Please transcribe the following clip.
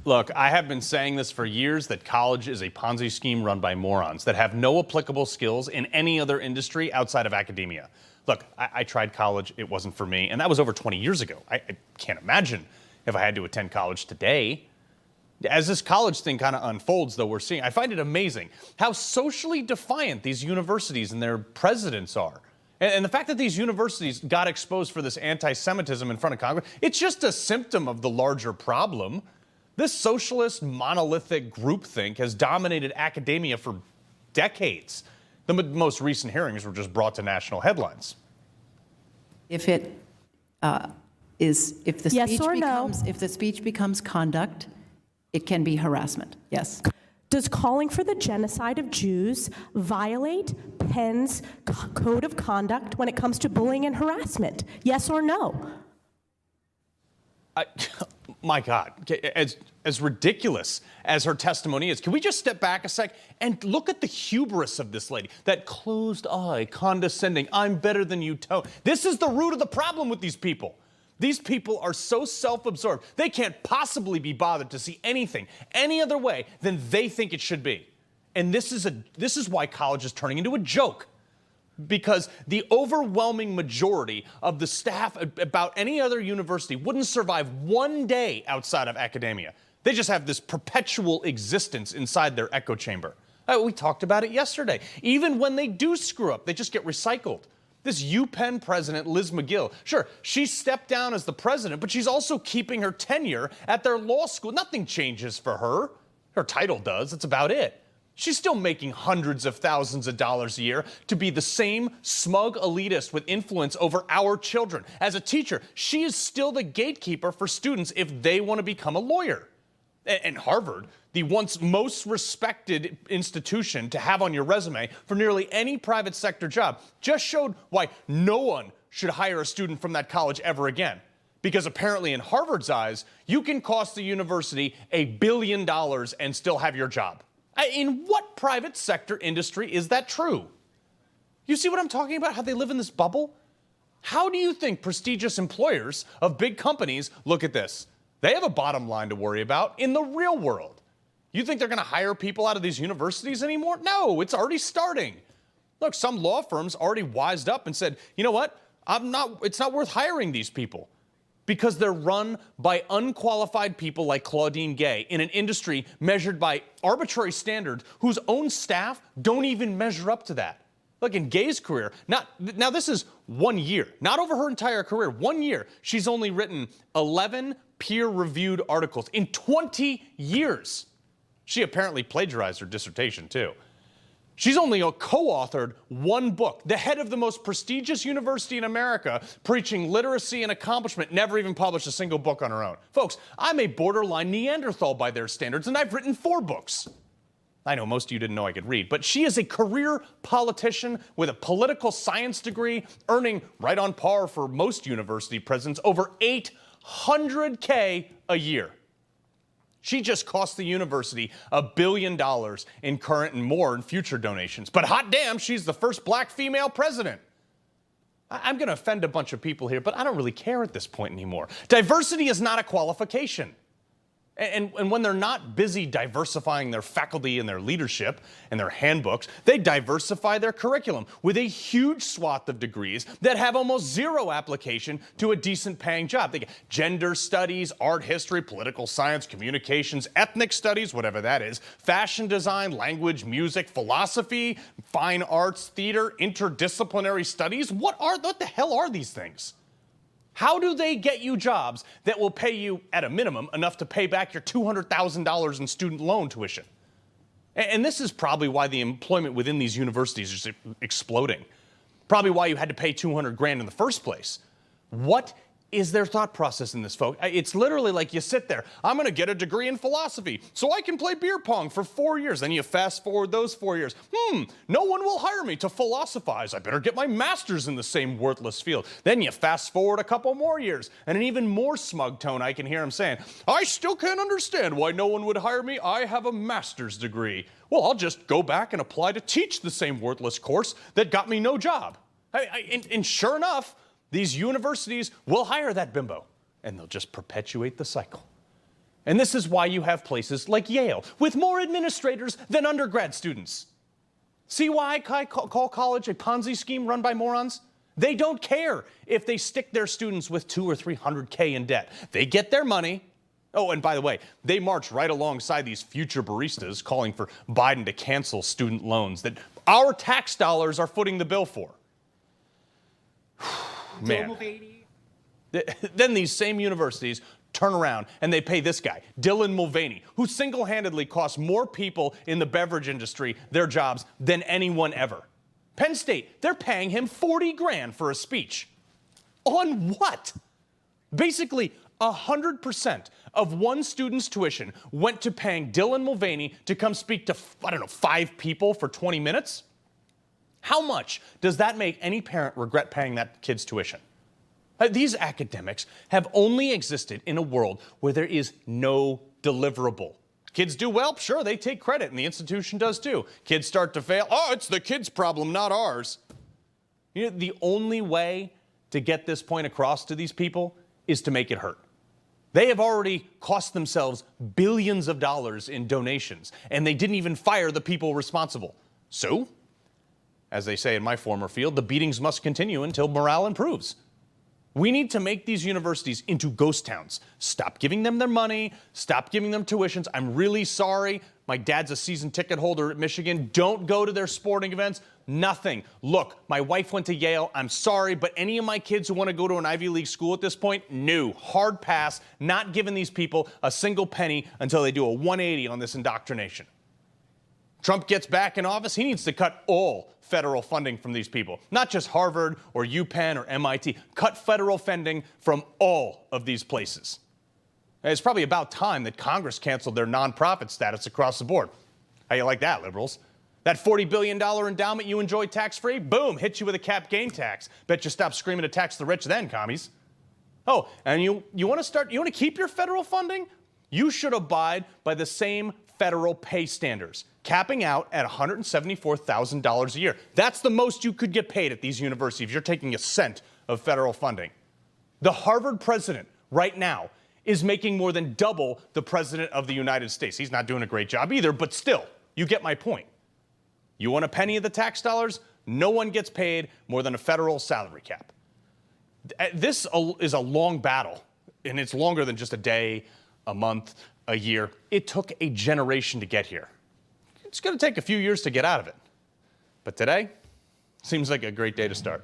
Look, I have been saying this for years, that college is a Ponzi scheme run by morons that have no applicable skills in any other industry outside of academia. Look, I tried college. It wasn't for me. And that was over 20 years ago. I can't imagine if I had to attend college today. As this college thing kind of unfolds, though, we're seeing, I find it amazing how socially defiant these universities and their presidents are. And the fact that these universities got exposed for this anti-Semitism in front of Congress, it's just a symptom of the larger problem. This socialist monolithic groupthink has dominated academia for decades. The most recent hearings were just brought to national headlines. If the speech becomes conduct, it can be harassment. Yes. Does calling for the genocide of Jews violate Penn's code of conduct when it comes to bullying and harassment? Yes or no? My God, as ridiculous as her testimony is, can we just step back a sec and look at the hubris of this lady? That closed eye, condescending, I'm better than you tone. This is the root of the problem with these people. These people are so self-absorbed, they can't possibly be bothered to see anything any other way than they think it should be. And this is why college is turning into a joke. Because the overwhelming majority of the staff about any other university wouldn't survive one day outside of academia. They just have this perpetual existence inside their echo chamber. We talked about it yesterday. Even when they do screw up, they just get recycled. This UPenn president, Liz McGill, sure, she stepped down as the president, but she's also keeping her tenure at their law school. Nothing changes for her. Her title does. That's about it. She's still making hundreds of thousands of dollars a year to be the same smug elitist with influence over our children. As a teacher, she is still the gatekeeper for students if they want to become a lawyer. And Harvard, the once most respected institution to have on your resume for nearly any private sector job, just showed why no one should hire a student from that college ever again. Because apparently in Harvard's eyes, you can cost the university $1 billion and still have your job. In what private sector industry is that true? You see what I'm talking about? How they live in this bubble? How do you think prestigious employers of big companies look at this? They have a bottom line to worry about in the real world. You think they're going to hire people out of these universities anymore? No, it's already starting. Look, some law firms already wised up and said, you know what? It's not worth hiring these people. Because they're run by unqualified people like Claudine Gay in an industry measured by arbitrary standards whose own staff don't even measure up to that. Look, in Gay's career, now this is 1 year, not over her entire career, 1 year. She's only written 11 peer-reviewed articles in 20 years. She apparently plagiarized her dissertation, too. She's only co-authored 1 book, the head of the most prestigious university in America, preaching literacy and accomplishment, never even published a single book on her own. Folks, I'm a borderline Neanderthal by their standards, and I've written 4 books. I know most of you didn't know I could read, but she is a career politician with a political science degree, earning right on par for most university presidents over $800K a year. She just cost the university $1 billion in current and more in future donations. But hot damn, she's the first black female president. I'm going to offend a bunch of people here, but I don't really care at this point anymore. Diversity is not a qualification. And when they're not busy diversifying their faculty and their leadership and their handbooks, they diversify their curriculum with a huge swath of degrees that have almost zero application to a decent paying job. They get gender studies, art history, political science, communications, ethnic studies, whatever that is, fashion design, language, music, philosophy, fine arts, theater, interdisciplinary studies. What the hell are these things? How do they get you jobs that will pay you, at a minimum, enough to pay back your $200,000 in student loan tuition? And this is probably why the employment within these universities is exploding. Probably why you had to pay $200,000 in the first place. What is their thought process in this, folks? It's literally like you sit there. I'm going to get a degree in philosophy so I can play beer pong for 4 years. Then you fast forward those 4 years. No one will hire me to philosophize. I better get my master's in the same worthless field. Then you fast forward a couple more years. And an even more smug tone, I can hear him saying, I still can't understand why no one would hire me. I have a master's degree. Well, I'll just go back and apply to teach the same worthless course that got me no job. And sure enough, these universities will hire that bimbo, and they'll just perpetuate the cycle. And this is why you have places like Yale with more administrators than undergrad students. See why I call college a Ponzi scheme run by morons? They don't care if they stick their students with $200,000 or $300,000 in debt. They get their money. Oh, and by the way, they march right alongside these future baristas calling for Biden to cancel student loans that our tax dollars are footing the bill for. Man. Then these same universities turn around and they pay this guy, Dylan Mulvaney, who single-handedly cost more people in the beverage industry their jobs than anyone ever. Penn State, they're paying him $40,000 for a speech. On what? Basically, 100% of one student's tuition went to paying Dylan Mulvaney to come speak to, 5 people for 20 minutes? How much does that make any parent regret paying that kid's tuition? These academics have only existed in a world where there is no deliverable. Kids do well, sure, they take credit, and the institution does too. Kids start to fail, oh, it's the kids' problem, not ours. You know, the only way to get this point across to these people is to make it hurt. They have already cost themselves billions of dollars in donations, and they didn't even fire the people responsible. So, as they say in my former field, the beatings must continue until morale improves. We need to make these universities into ghost towns. Stop giving them their money. Stop giving them tuitions. I'm really sorry. My dad's a season ticket holder at Michigan. Don't go to their sporting events. Nothing. Look, my wife went to Yale. I'm sorry, but any of my kids who want to go to an Ivy League school at this point, no. Hard pass. Not giving these people a single penny until they do a 180 on this indoctrination. Trump gets back in office, he needs to cut all federal funding from these people. Not just Harvard or UPenn or MIT. Cut federal funding from all of these places. And it's probably about time that Congress canceled their nonprofit status across the board. How you like that, liberals? That $40 billion endowment you enjoy tax-free? Boom, hit you with a cap gain tax. Bet you stop screaming to tax the rich then, commies. Oh, and you want to keep your federal funding? You should abide by the same federal pay standards, capping out at $174,000 a year. That's the most you could get paid at these universities if you're taking a cent of federal funding. The Harvard president right now is making more than double the president of the United States. He's not doing a great job either, but still, you get my point. You want a penny of the tax dollars? No one gets paid more than a federal salary cap. This is a long battle, and it's longer than just a day, a month, a year. It took a generation to get here. It's going to take a few years to get out of it. But today seems like a great day to start.